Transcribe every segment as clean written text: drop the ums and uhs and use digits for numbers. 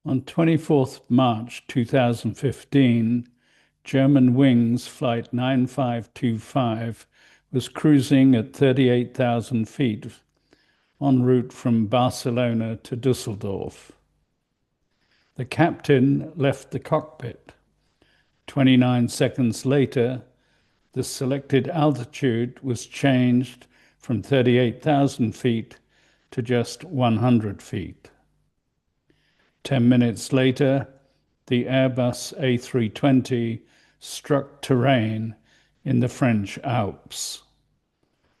On 24th March 2015, Germanwings Flight 9525 was cruising at 38,000 feet en route from Barcelona to Düsseldorf. The captain left the cockpit. 29 seconds later, the selected altitude was changed from 38,000 feet to just 100 feet. 10 minutes later, the Airbus A320 struck terrain in the French Alps.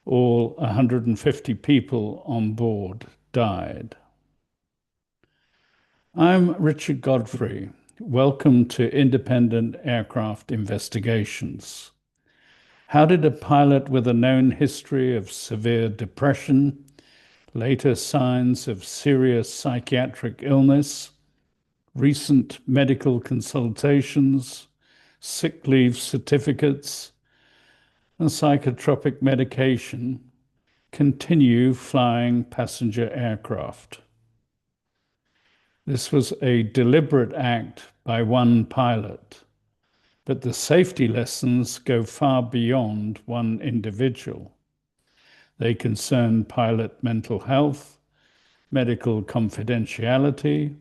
All 150 people on board died. I'm Richard Godfrey. Welcome to Independent Aircraft Investigations. How did a pilot with a known history of severe depression, later signs of serious psychiatric illness, recent medical consultations, sick leave certificates, and psychotropic medication continue flying passenger aircraft? This was a deliberate act by one pilot, but the safety lessons go far beyond one individual. They concern pilot mental health, medical confidentiality,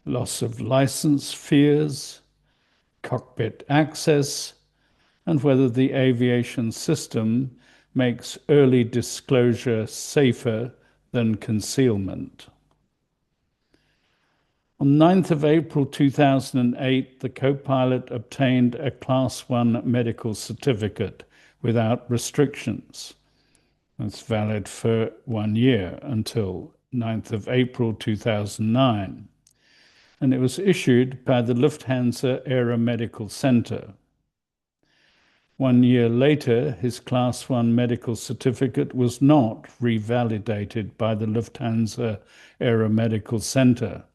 loss of license fears, cockpit access, and whether the aviation system makes early disclosure safer than concealment. On 9th of April 2008, the co-pilot obtained a Class 1 medical certificate without restrictions. That's valid for 1 year until 9th of April 2009. And it was issued by the Lufthansa Aeromedical Center. 1 year later, his Class 1 medical certificate was not revalidated by the Lufthansa Aeromedical Center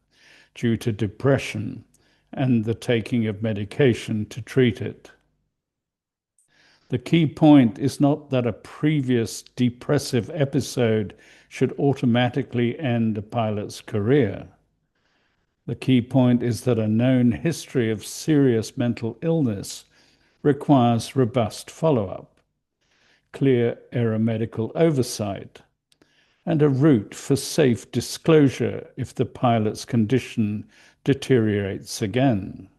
due to depression and the taking of medication to treat it. The key point is not that a previous depressive episode should automatically end a pilot's career. The key point is that a known history of serious mental illness requires robust follow-up, clear aeromedical oversight, and a route for safe disclosure if the pilot's condition deteriorates again.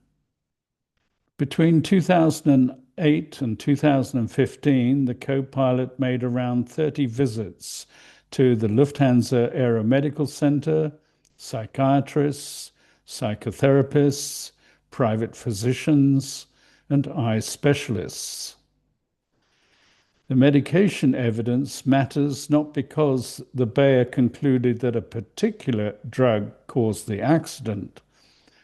Between 2008 and 2015, the co-pilot made around 30 visits to the Lufthansa Aeromedical Center, psychiatrists, psychotherapists, private physicians, and eye specialists. The medication evidence matters not because the Bayer concluded that a particular drug caused the accident,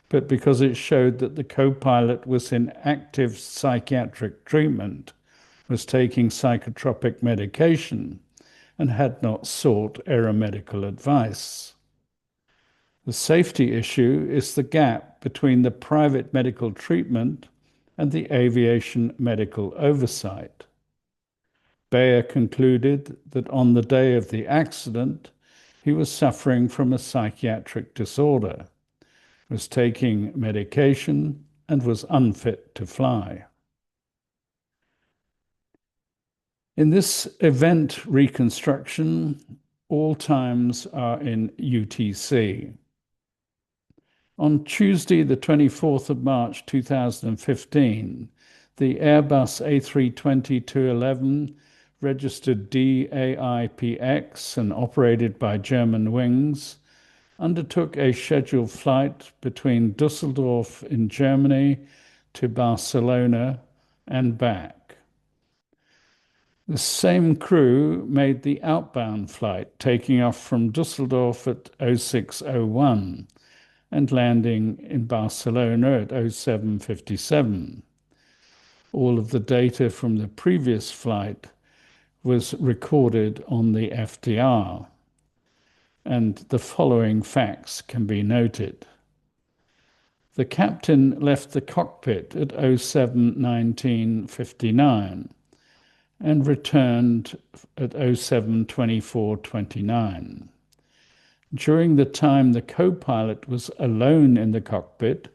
but because it showed that the co-pilot was in active psychiatric treatment, was taking psychotropic medication, and had not sought aeromedical advice. The safety issue is the gap between the private medical treatment and the aviation medical oversight. Bayer concluded that on the day of the accident, he was suffering from a psychiatric disorder, was taking medication, and was unfit to fly. In this event reconstruction, all times are in UTC. On Tuesday, the 24th of March 2015, the Airbus A320-211, registered DAIPX and operated by Germanwings, undertook a scheduled flight between Düsseldorf in Germany to Barcelona and back. The same crew made the outbound flight, taking off from Düsseldorf at 0601 and landing in Barcelona at 0757. All of the data from the previous flight was recorded on the FDR, and the following facts can be noted. The captain left the cockpit at 07:19:59 and returned at 07:24:29. During the time the co-pilot was alone in the cockpit,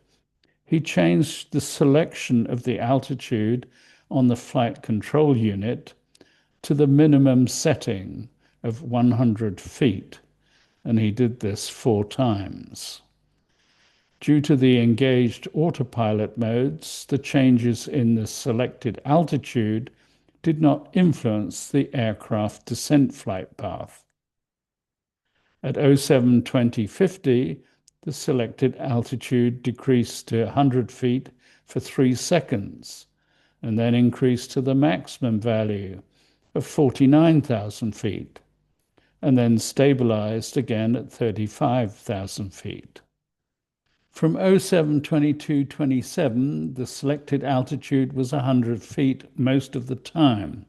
he changed the selection of the altitude on the flight control unit to the minimum setting of 100 feet, and he did this 4 times. Due to the engaged autopilot modes, the changes in the selected altitude did not influence the aircraft descent flight path. At 07:20:50, the selected altitude decreased to 100 feet for 3 seconds and then increased to the maximum value of 49,000 feet and then stabilized again at 35,000 feet. From 07:22:27, the selected altitude was 100 feet most of the time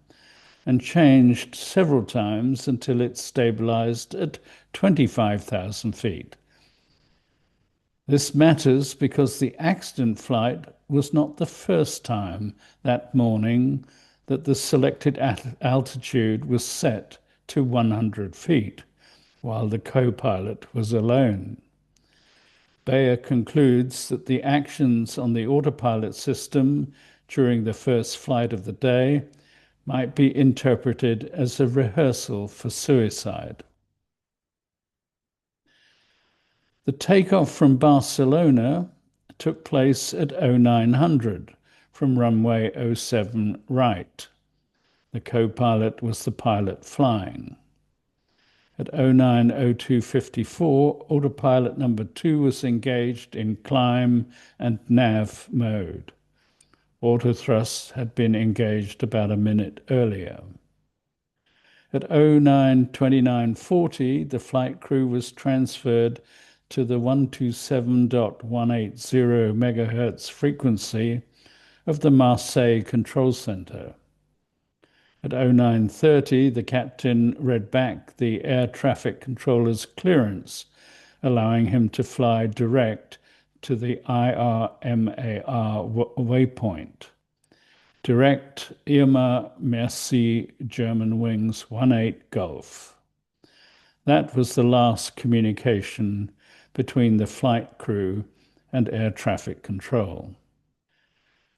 and changed several times until it stabilized at 25,000 feet. This matters because the accident flight was not the first time that morning that the selected altitude was set to 100 feet while the co-pilot was alone. Bayer concludes that the actions on the autopilot system during the first flight of the day might be interpreted as a rehearsal for suicide. The takeoff from Barcelona took place at 0900 from runway 07 right. The co-pilot was the pilot flying. At 09:02:54, autopilot number 2 was engaged in climb and nav mode. Autothrust had been engaged about a minute earlier. At 09:29:40, the flight crew was transferred to the 127.180 megahertz frequency of the Marseille Control Center. At 09:30, the captain read back the air traffic controller's clearance, allowing him to fly direct to the IRMAR waypoint. Direct Irma Merci Germanwings 18 Golf. That was the last communication between the flight crew and air traffic control.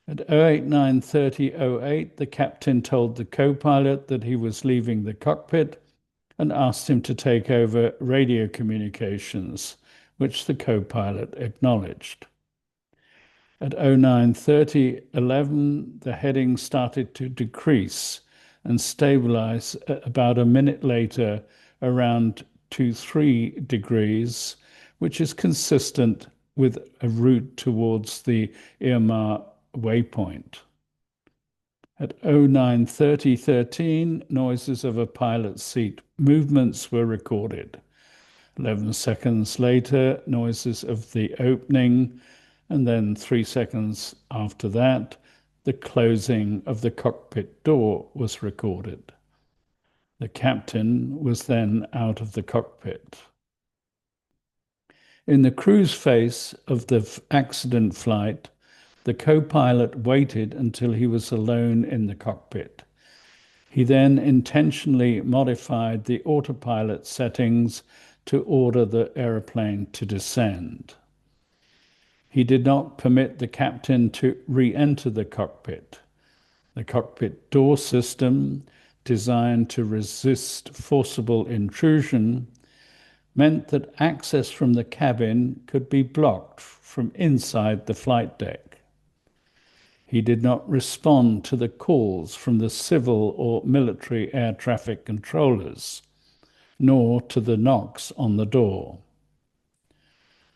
At 08:09:30:08, the captain told the co-pilot that he was leaving the cockpit and asked him to take over radio communications, which the co-pilot acknowledged. At 09:30:11, the heading started to decrease and stabilize about a minute later around 23 degrees, which is consistent with a route towards the Irma waypoint. At 09:30:13, noises of a pilot's seat movements were recorded. 11 seconds later, noises of the opening, and then 3 seconds after that, the closing of the cockpit door was recorded. The captain was then out of the cockpit. In the cruise phase of the accident flight, the co-pilot waited until he was alone in the cockpit. He then intentionally modified the autopilot settings to order the airplane to descend. He did not permit the captain to re-enter the cockpit. The cockpit door system, designed to resist forcible intrusion, meant that access from the cabin could be blocked from inside the flight deck. He did not respond to the calls from the civil or military air traffic controllers, nor to the knocks on the door.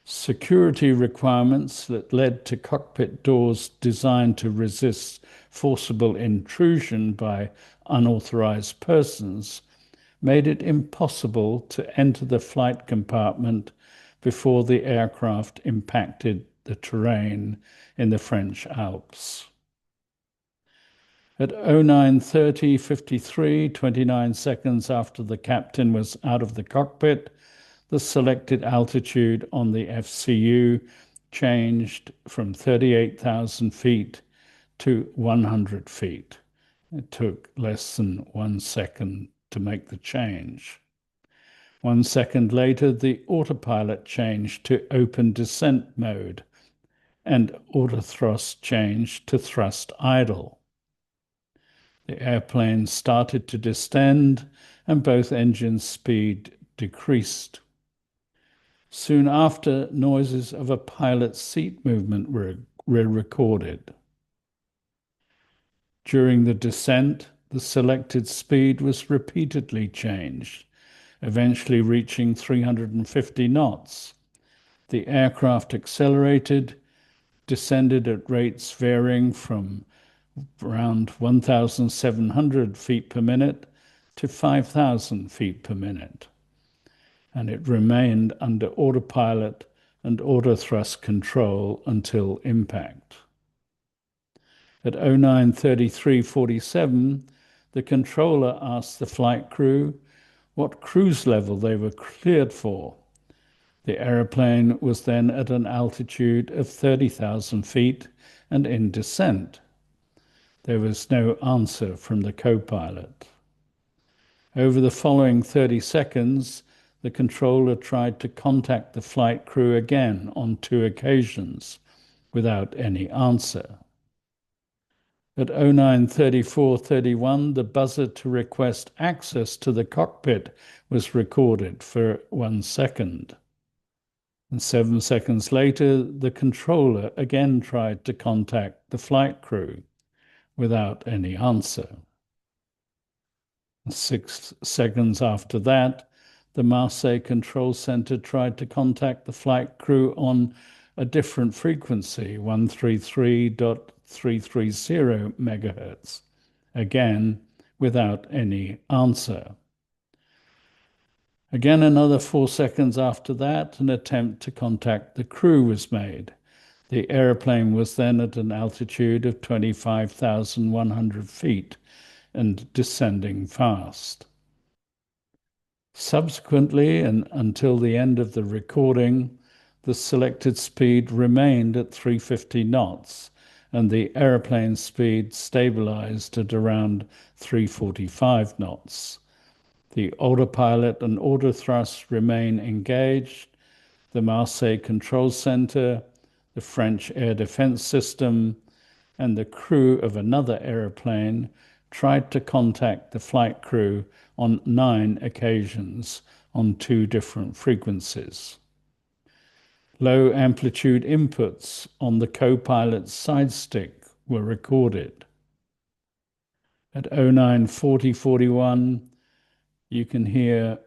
Security requirements that led to cockpit doors designed to resist forcible intrusion by unauthorized persons made it impossible to enter the flight compartment before the aircraft impacted the terrain in the French Alps. At 09:30:53, 29 seconds after the captain was out of the cockpit, the selected altitude on the FCU changed from 38,000 feet to 100 feet. It took less than 1 second to make the change. 1 second later, the autopilot changed to open descent mode and autothrust changed to thrust idle. The airplane started to descend and both engines' speed decreased. Soon after, noises of a pilot's seat movement were recorded. During the descent, the selected speed was repeatedly changed, eventually reaching 350 knots. The aircraft accelerated, descended at rates varying from around 1,700 feet per minute to 5,000 feet per minute. And it remained under autopilot and autothrust control until impact. At 09:33:47, the controller asked the flight crew what cruise level they were cleared for. The aeroplane was then at an altitude of 30,000 feet and in descent. There was no answer from the co-pilot. Over the following 30 seconds, the controller tried to contact the flight crew again on 2 occasions without any answer. At 09:34:31, the buzzer to request access to the cockpit was recorded for 1 second. And 7 seconds later, the controller again tried to contact the flight crew without any answer. 6 seconds after that, the Marseille Control Center tried to contact the flight crew on a different frequency, 133.330 megahertz, again without any answer. Again, another 4 seconds after that, an attempt to contact the crew was made. The airplane was then at an altitude of 25,100 feet and descending fast. Subsequently, and until the end of the recording, the selected speed remained at 350 knots, and the airplane speed stabilized at around 345 knots. The autopilot and autothrust remain engaged. The Marseille Control Center, the French Air Defense System, and the crew of another airplane tried to contact the flight crew on 9 occasions on 2 different frequencies. Low amplitude inputs on the co-pilot's side stick were recorded. At 09:40:41, you can hear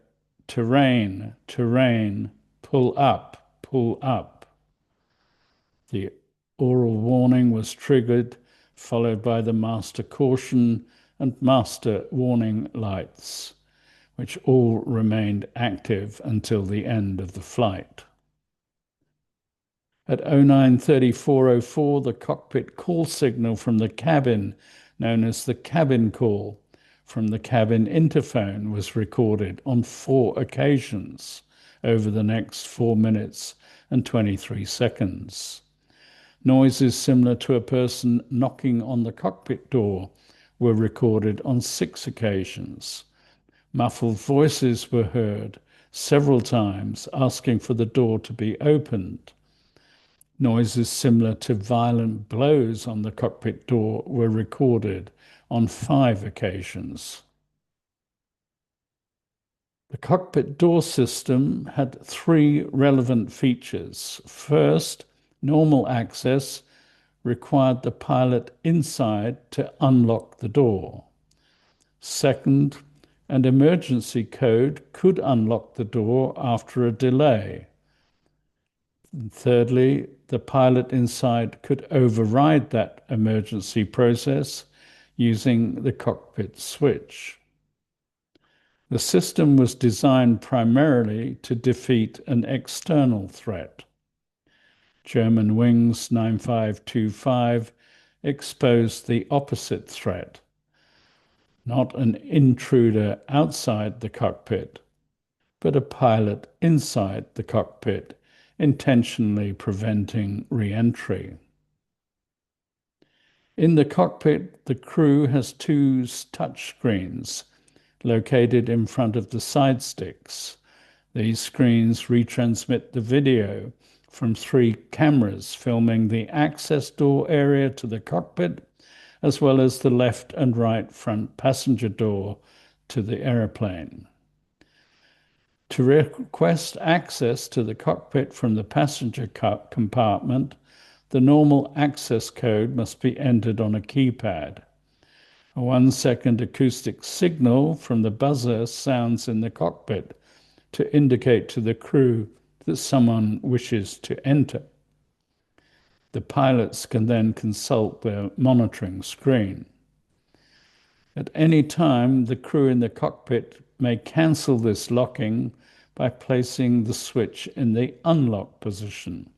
terrain, terrain, pull up, pull up. The oral warning was triggered, followed by the master caution and master warning lights, which all remained active until the end of the flight. At 09:34:04, the cockpit call signal from the cabin, known as the cabin call, from the cabin interphone was recorded on 4 occasions over the next 4 minutes and 23 seconds. Noises similar to a person knocking on the cockpit door were recorded on 6 occasions. Muffled voices were heard several times asking for the door to be opened. Noises similar to violent blows on the cockpit door were recorded on 5 occasions. The cockpit door system had 3 relevant features. First, normal access required the pilot inside to unlock the door. Second, an emergency code could unlock the door after a delay. And thirdly, the pilot inside could override that emergency process using the cockpit switch. The system was designed primarily to defeat an external threat. Germanwings 9525 exposed the opposite threat, not an intruder outside the cockpit, but a pilot inside the cockpit, intentionally preventing re-entry. In the cockpit, the crew has 2 touch screens located in front of the side sticks. These screens retransmit the video from three cameras filming the access door area to the cockpit, as well as the left and right front passenger door to the airplane. To request access to the cockpit from the passenger compartment, the normal access code must be entered on a keypad. A 1-second acoustic signal from the buzzer sounds in the cockpit to indicate to the crew that someone wishes to enter. The pilots can then consult their monitoring screen. At any time, the crew in the cockpit may cancel this locking by placing the switch in the unlock position.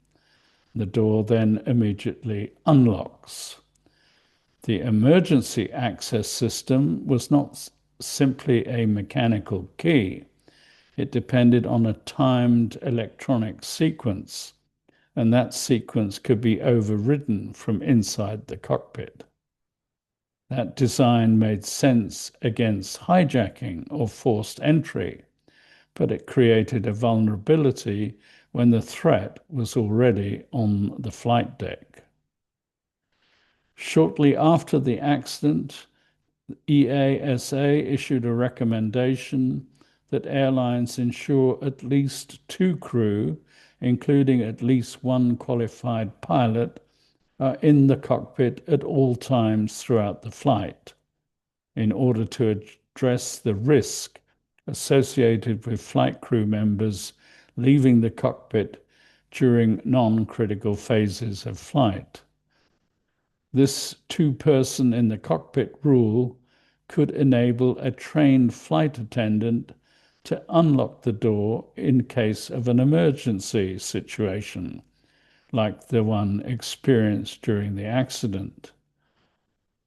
The door then immediately unlocks. The emergency access system was not simply a mechanical key. It depended on a timed electronic sequence, and that sequence could be overridden from inside the cockpit. That design made sense against hijacking or forced entry, but it created a vulnerability when the threat was already on the flight deck. Shortly after the accident, EASA issued a recommendation that airlines ensure at least 2 crew, including at least 1 qualified pilot, are in the cockpit at all times throughout the flight in order to address the risk associated with flight crew members leaving the cockpit during non-critical phases of flight. This 2-person in the cockpit rule could enable a trained flight attendant to unlock the door in case of an emergency situation, like the one experienced during the accident.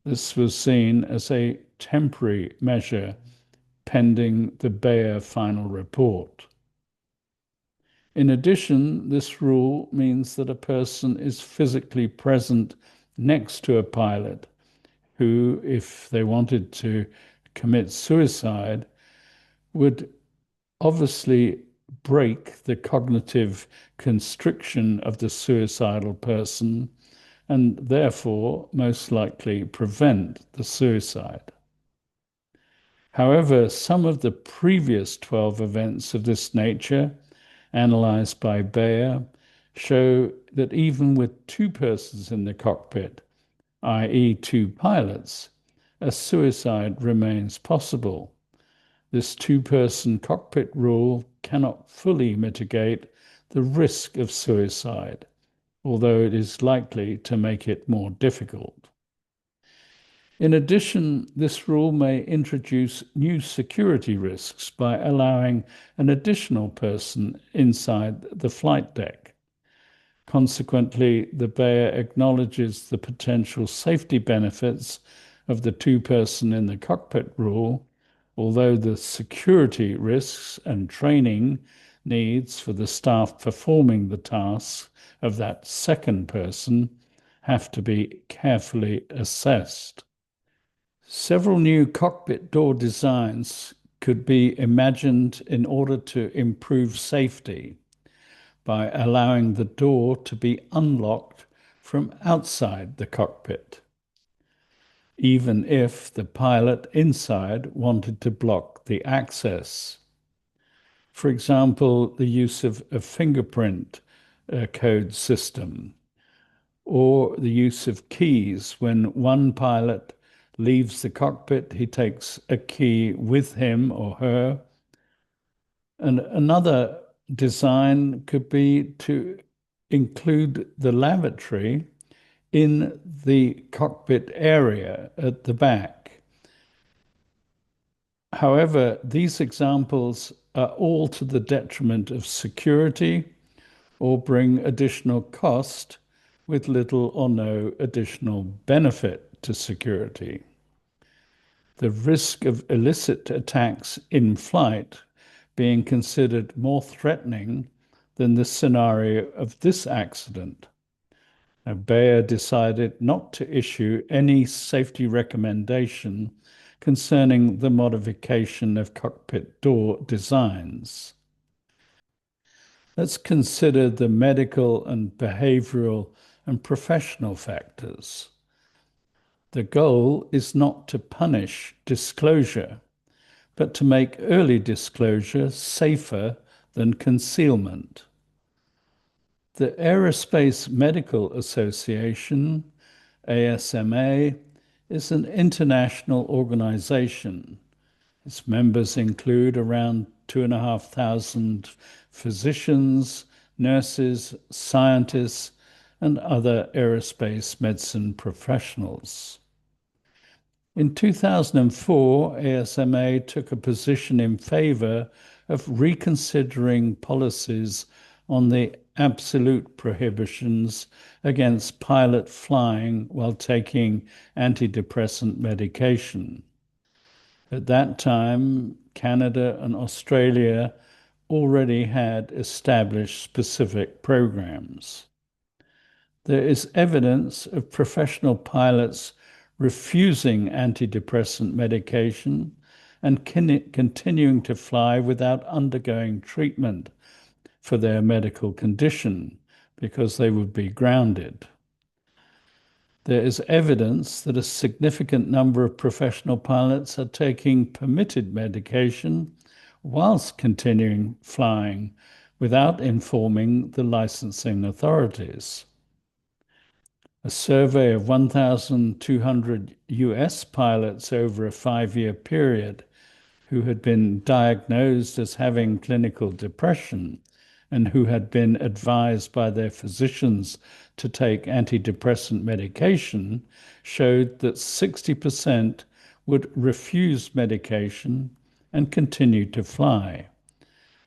This was seen as a temporary measure pending the Bayer final report. In addition, this rule means that a person is physically present next to a pilot who, if they wanted to commit suicide, would obviously break the cognitive constriction of the suicidal person and therefore most likely prevent the suicide. However, some of the previous 12 events of this nature, analyzed by Bayer, show that even with 2 persons in the cockpit, i.e. 2 pilots, a suicide remains possible. This 2-person cockpit rule cannot fully mitigate the risk of suicide, although it is likely to make it more difficult. In addition, this rule may introduce new security risks by allowing an additional person inside the flight deck. Consequently, the Bayer acknowledges the potential safety benefits of the 2-person in the cockpit rule, although the security risks and training needs for the staff performing the tasks of that 2nd person have to be carefully assessed. Several new cockpit door designs could be imagined in order to improve safety by allowing the door to be unlocked from outside the cockpit, even if the pilot inside wanted to block the access. For example, the use of a fingerprint code system, or the use of keys. When one pilot leaves the cockpit, he takes a key with him or her. And another design could be to include the lavatory in the cockpit area at the back. However, these examples are all to the detriment of security or bring additional cost with little or no additional benefit to security. The risk of illicit attacks in flight being considered more threatening than the scenario of this accident. Now, Bayer decided not to issue any safety recommendation concerning the modification of cockpit door designs. Let's consider the medical and behavioral and professional factors. The goal is not to punish disclosure, but to make early disclosure safer than concealment. The Aerospace Medical Association, ASMA, is an international organization. Its members include around 2,500 physicians, nurses, scientists, and other aerospace medicine professionals. In 2004, ASMA took a position in favor of reconsidering policies on the absolute prohibitions against pilot flying while taking antidepressant medication. At that time, Canada and Australia already had established specific programs. There is evidence of professional pilots refusing antidepressant medication and continuing to fly without undergoing treatment for their medical condition because they would be grounded. There is evidence that a significant number of professional pilots are taking permitted medication whilst continuing flying without informing the licensing authorities. A survey of 1,200 US pilots over a 5-year period who had been diagnosed as having clinical depression and who had been advised by their physicians to take antidepressant medication showed that 60% would refuse medication and continue to fly.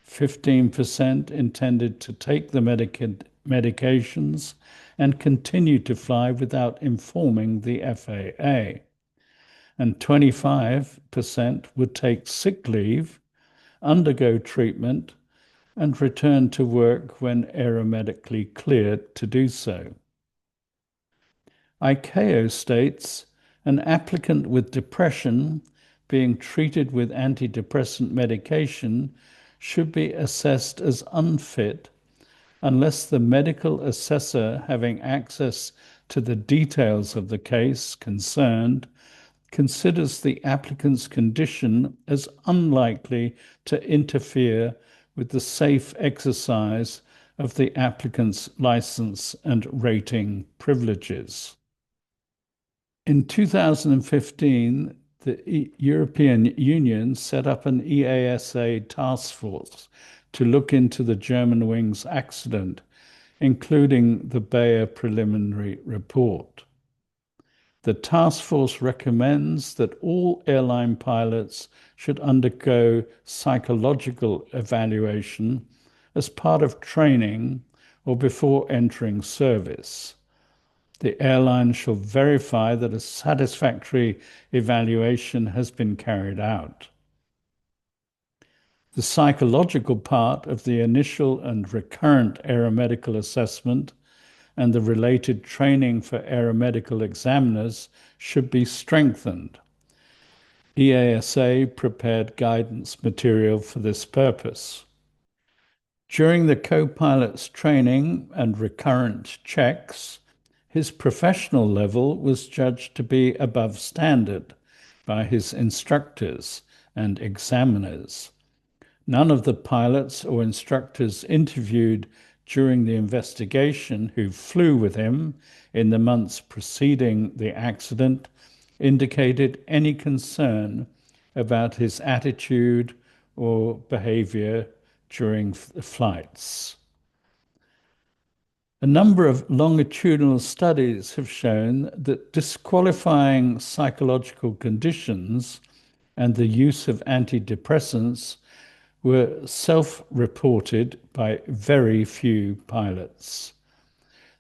15% intended to take the medications and continue to fly without informing the FAA. And 25% would take sick leave, undergo treatment, and return to work when aeromedically cleared to do so. ICAO states an applicant with depression being treated with antidepressant medication should be assessed as unfit unless the medical assessor having access to the details of the case concerned considers the applicant's condition as unlikely to interfere with the safe exercise of the applicant's license and rating privileges. In 2015, the European Union set up an EASA task force to look into the Germanwings accident, including the Bayer preliminary report. The task force recommends that all airline pilots should undergo psychological evaluation as part of training or before entering service. The airline shall verify that a satisfactory evaluation has been carried out. The psychological part of the initial and recurrent aeromedical assessment and the related training for aeromedical examiners should be strengthened. EASA prepared guidance material for this purpose. During the co-pilot's training and recurrent checks, his professional level was judged to be above standard by his instructors and examiners. None of the pilots or instructors interviewed during the investigation who flew with him in the months preceding the accident indicated any concern about his attitude or behavior during the flights. A number of longitudinal studies have shown that disqualifying psychological conditions and the use of antidepressants were self-reported by very few pilots.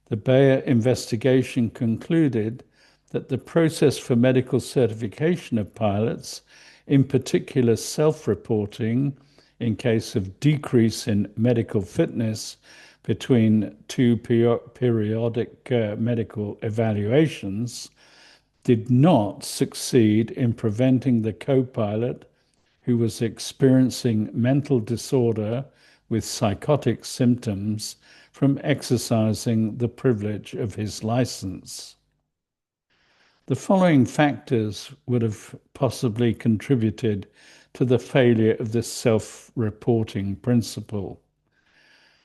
The Bayer investigation concluded that the process for medical certification of pilots, in particular self-reporting in case of decrease in medical fitness between two periodic medical evaluations, did not succeed in preventing the co-pilot who was experiencing mental disorder with psychotic symptoms from exercising the privilege of his license. The following factors would have possibly contributed to the failure of this self-reporting principle.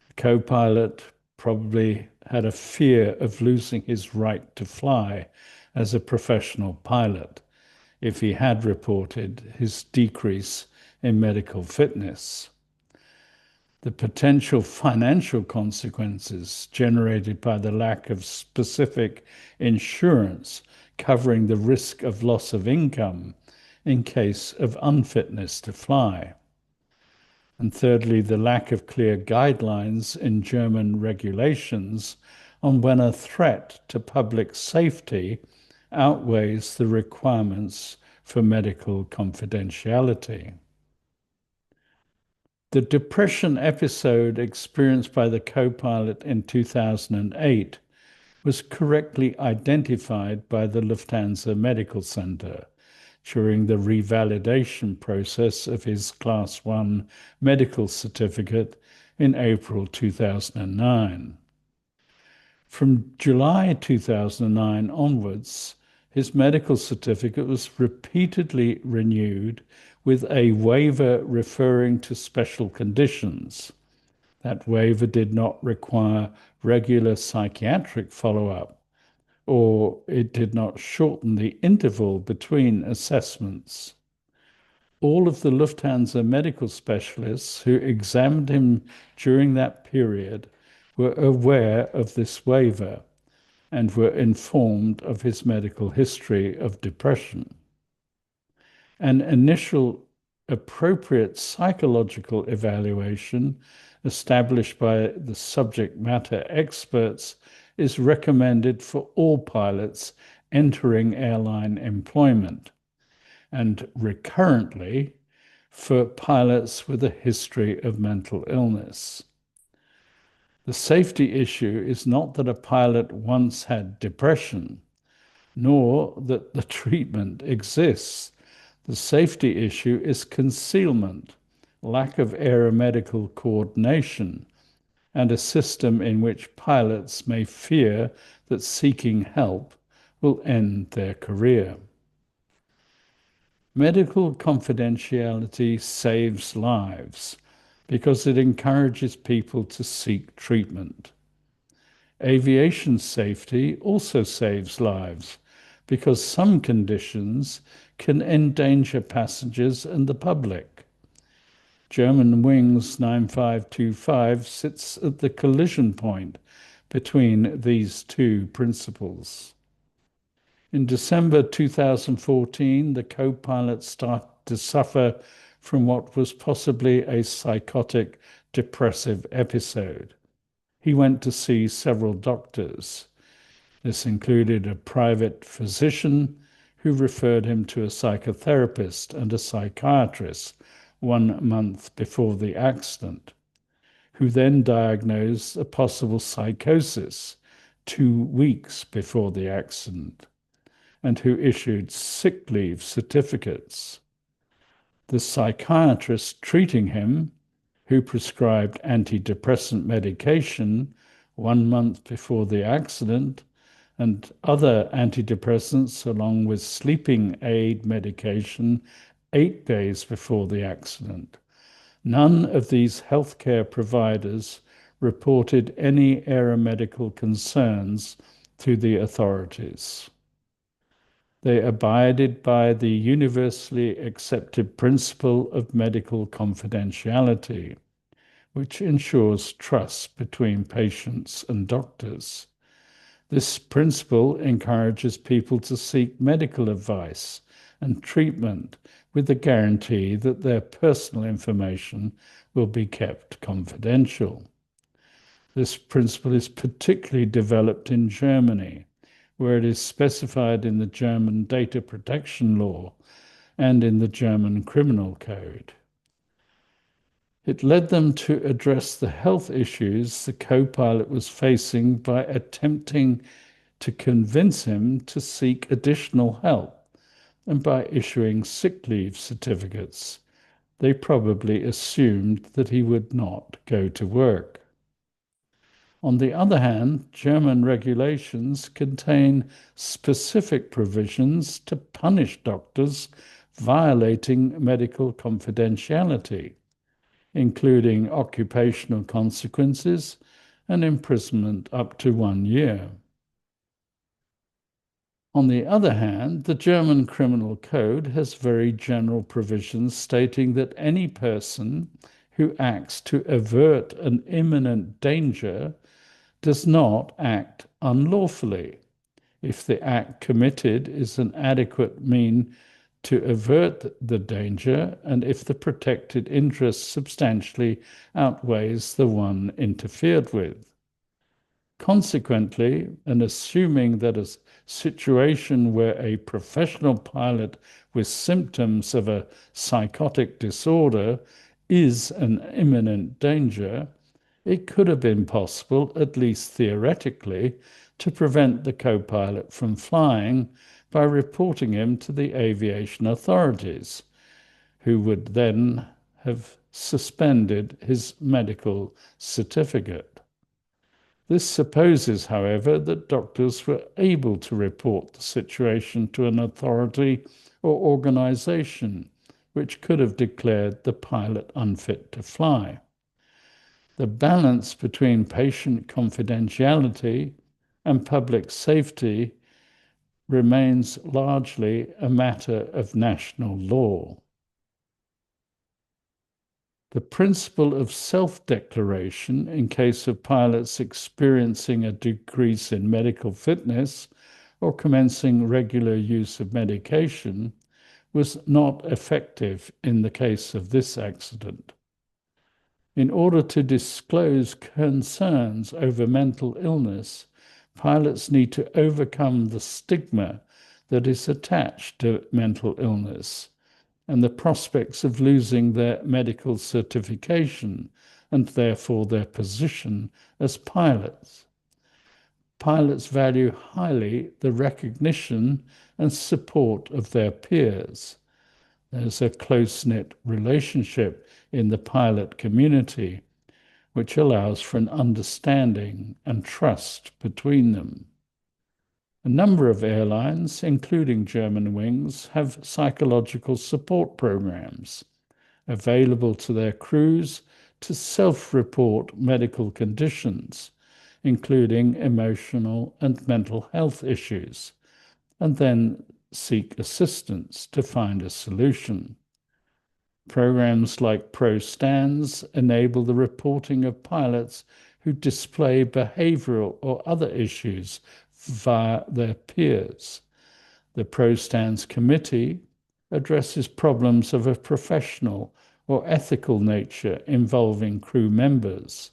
The co-pilot probably had a fear of losing his right to fly as a professional pilot if he had reported his decrease in medical fitness. The potential financial consequences generated by the lack of specific insurance covering the risk of loss of income in case of unfitness to fly. And thirdly, the lack of clear guidelines in German regulations on when a threat to public safety outweighs the requirements for medical confidentiality. The depression episode experienced by the co-pilot in 2008 was correctly identified by the Lufthansa Medical Center during the revalidation process of his Class 1 medical certificate in April 2009. From July 2009 onwards, his medical certificate was repeatedly renewed with a waiver referring to special conditions. That waiver did not require regular psychiatric follow-up, or it did not shorten the interval between assessments. All of the Lufthansa medical specialists who examined him during that period were aware of this waiver and were informed of his medical history of depression. An initial appropriate psychological evaluation established by the subject matter experts is recommended for all pilots entering airline employment and recurrently for pilots with a history of mental illness. The safety issue is not that a pilot once had depression, nor that the treatment exists. The safety issue is concealment, lack of aeromedical coordination, and a system in which pilots may fear that seeking help will end their career. Medical confidentiality saves lives because it encourages people to seek treatment. Aviation safety also saves lives because some conditions can endanger passengers and the public. Germanwings 9525 sits at the collision point between these two principles. In December 2014, the co-pilot started to suffer from what was possibly a psychotic depressive episode. He went to see several doctors. This included a private physician who referred him to a psychotherapist and a psychiatrist 1 month before the accident, who then diagnosed a possible psychosis 2 weeks before the accident, and who issued sick leave certificates. The psychiatrist treating him, who prescribed antidepressant medication 1 month before the accident, and other antidepressants along with sleeping aid medication 8 days before the accident. None of these healthcare providers reported any aeromedical concerns to the authorities. They abided by the universally accepted principle of medical confidentiality, which ensures trust between patients and doctors. This principle encourages people to seek medical advice and treatment with the guarantee that their personal information will be kept confidential. This principle is particularly developed in Germany, where it is specified in the German data protection law and in the German criminal code. It led them to address the health issues the co-pilot was facing by attempting to convince him to seek additional help and by issuing sick leave certificates, They probably assumed that he would not go to work. On the other hand, German regulations contain specific provisions to punish doctors violating medical confidentiality, including occupational consequences and imprisonment up to 1 year. On the other hand, the German Criminal Code has very general provisions stating that any person who acts to avert an imminent danger does not act unlawfully if the act committed is an adequate mean to avert the danger and if the protected interest substantially outweighs the one interfered with. Consequently, and assuming that a situation where a professional pilot with symptoms of a psychotic disorder is an imminent danger, it could have been possible, at least theoretically, to prevent the co-pilot from flying by reporting him to the aviation authorities, who would then have suspended his medical certificate. This supposes, however, that doctors were able to report the situation to an authority or organization, which could have declared the pilot unfit to fly. The balance between patient confidentiality and public safety remains largely a matter of national law. The principle of self-declaration in case of pilots experiencing a decrease in medical fitness or commencing regular use of medication was not effective in the case of this accident. In order to disclose concerns over mental illness, pilots need to overcome the stigma that is attached to mental illness and the prospects of losing their medical certification and therefore their position as pilots. Pilots value highly the recognition and support of their peers. There's a close-knit relationship in the pilot community, which allows for an understanding and trust between them. A number of airlines, including Germanwings, have psychological support programs available to their crews to self-report medical conditions, including emotional and mental health issues, and then seek assistance to find a solution. Programs like ProStans enable the reporting of pilots who display behavioral or other issues via their peers. The ProStans Committee addresses problems of a professional or ethical nature involving crew members.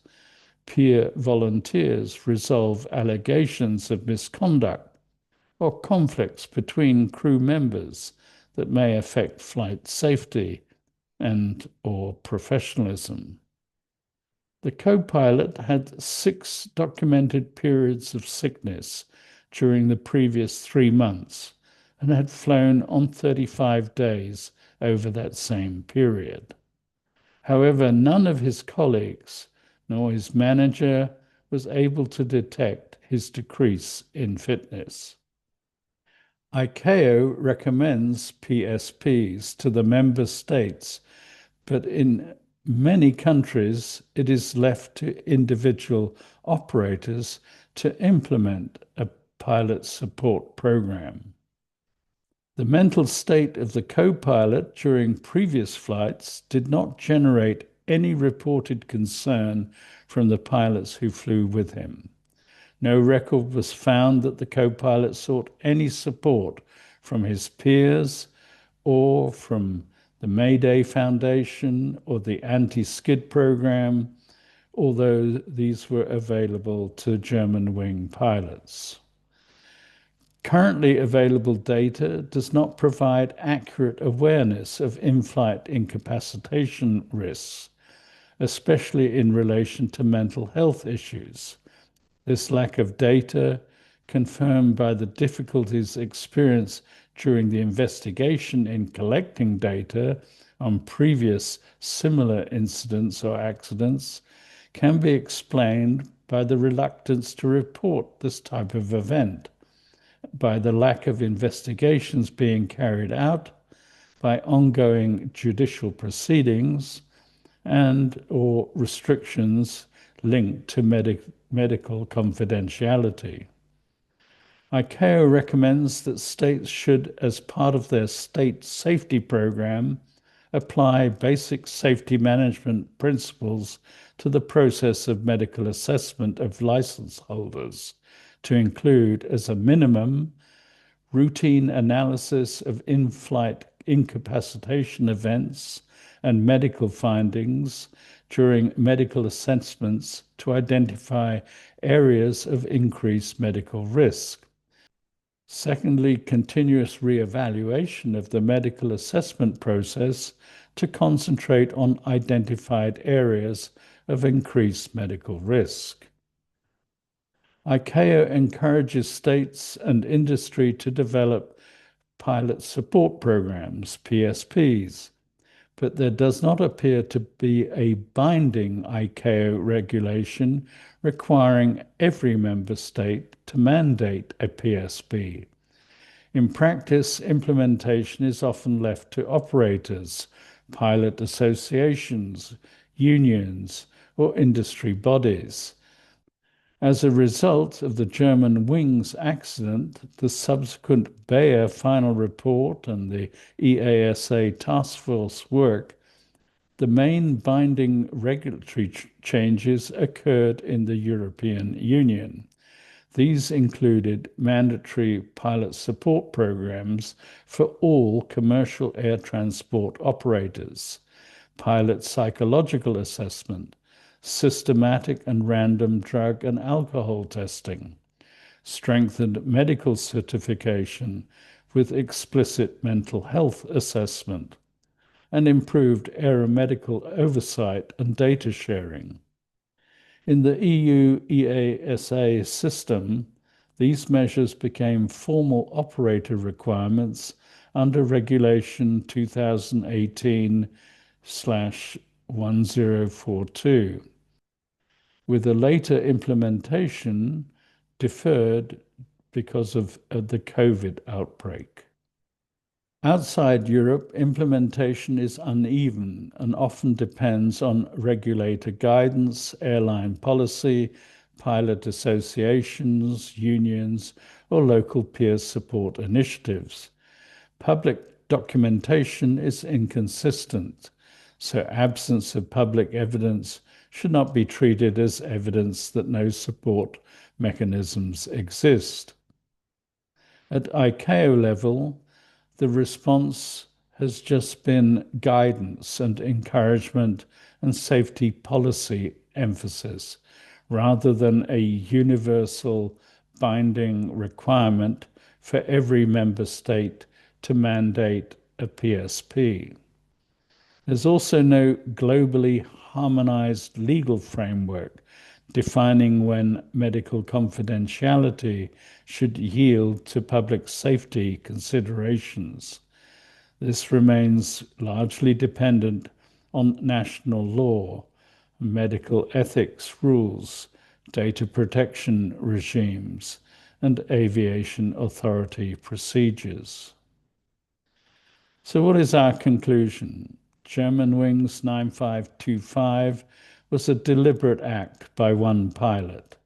Peer volunteers resolve allegations of misconduct or conflicts between crew members that may affect flight safety and or professionalism. The co-pilot had 6 documented periods of sickness during the previous 3 months and had flown on 35 days over that same period. However, none of his colleagues, nor his manager, was able to detect his decrease in fitness. ICAO recommends PSPs to the member states, but in many countries, it is left to individual operators to implement a pilot support program. The mental state of the co-pilot during previous flights did not generate any reported concern from the pilots who flew with him. No record was found that the co-pilot sought any support from his peers or from the Mayday Foundation or the anti-skid program, although these were available to Germanwing pilots. Currently available data does not provide accurate awareness of in-flight incapacitation risks, especially in relation to mental health issues. This lack of data, confirmed by the difficulties experienced during the investigation in collecting data, on previous similar incidents or accidents can be explained by the reluctance to report this type of event, by the lack of investigations being carried out, by ongoing judicial proceedings, and or restrictions linked to medical confidentiality. ICAO recommends that states should, as part of their state safety program, apply basic safety management principles to the process of medical assessment of license holders, to include, as a minimum, routine analysis of in-flight incapacitation events and medical findings during medical assessments to identify areas of increased medical risk. Secondly, continuous re-evaluation of the medical assessment process to concentrate on identified areas of increased medical risk. ICAO encourages states and industry to develop pilot support programs, PSPs, but there does not appear to be a binding ICAO regulation requiring every member state to mandate a PSP. In practice, implementation is often left to operators, pilot associations, unions, or industry bodies. As a result of the Germanwings accident, the subsequent Bayer final report and the EASA task force work, the main binding regulatory changes occurred in the European Union. These included mandatory pilot support programs for all commercial air transport operators, pilot psychological assessment, systematic and random drug and alcohol testing, strengthened medical certification with explicit mental health assessment, and improved aeromedical oversight and data sharing. In the EU EASA system, these measures became formal operator requirements under Regulation 2018/1042, with a later implementation deferred because of the COVID outbreak. Outside Europe, implementation is uneven and often depends on regulator guidance, airline policy, pilot associations, unions, or local peer support initiatives. Public documentation is inconsistent, so absence of public evidence should not be treated as evidence that no support mechanisms exist. At ICAO level, the response has just been guidance and encouragement and safety policy emphasis, rather than a universal binding requirement for every member state to mandate a PSP. There's also no globally harmonized legal framework defining when medical confidentiality should yield to public safety considerations. This remains largely dependent on national law, medical ethics rules, data protection regimes, and aviation authority procedures. So what is our conclusion? Germanwings 9525 was a deliberate act by one pilot,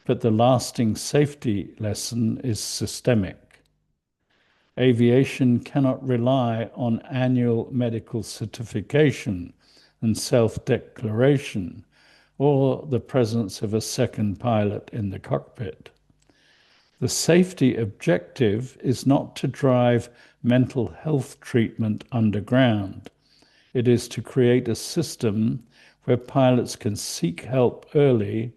but the lasting safety lesson is systemic. Aviation cannot rely on annual medical certification and self-declaration, or the presence of a second pilot in the cockpit. The safety objective is not to drive mental health treatment underground. It is to create a system where pilots can seek help early,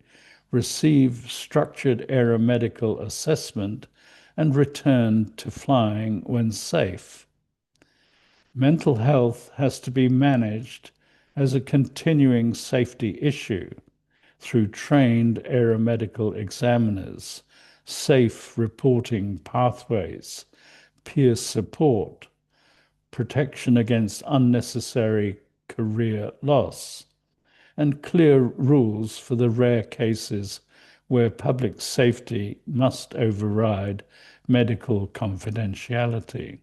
receive structured aeromedical assessment, and return to flying when safe. Mental health has to be managed as a continuing safety issue through trained aeromedical examiners, safe reporting pathways, peer support, protection against unnecessary career loss, and clear rules for the rare cases where public safety must override medical confidentiality.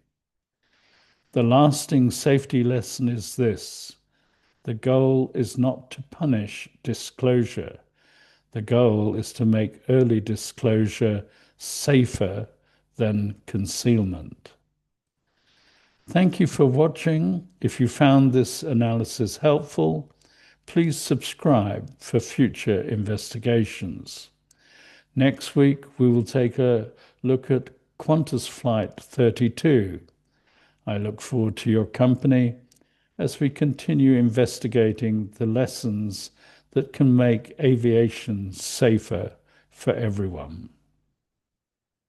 The lasting safety lesson is this: the goal is not to punish disclosure. The goal is to make early disclosure safer than concealment. Thank you for watching. If you found this analysis helpful, please subscribe for future investigations. Next week, we will take a look at Qantas Flight 32. I look forward to your company as we continue investigating the lessons that can make aviation safer for everyone.